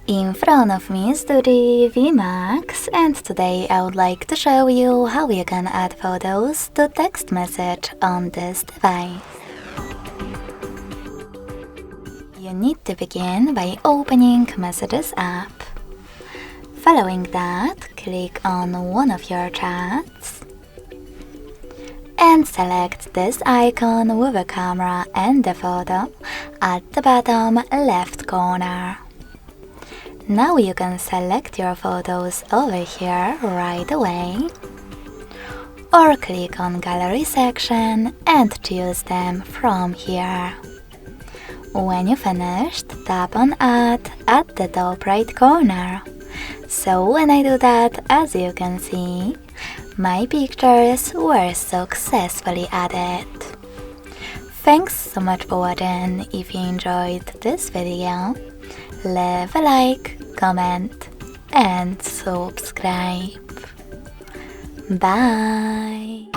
In front of me is DOOGEE V MAX, and today I would like to show you how you can add photos to text message on this device. You need to begin by opening Messages app. Following that, click on one of your chats and select this icon with a camera and a photo at the bottom left corner. Now you can select your photos over here right away, or click on Gallery section and choose them from here. When you finished, tap on Add at the top right corner. So when I do that, as you can see, my pictures were successfully added. Thanks so much for watching. If you enjoyed this video, leave a like, comment and subscribe. Bye!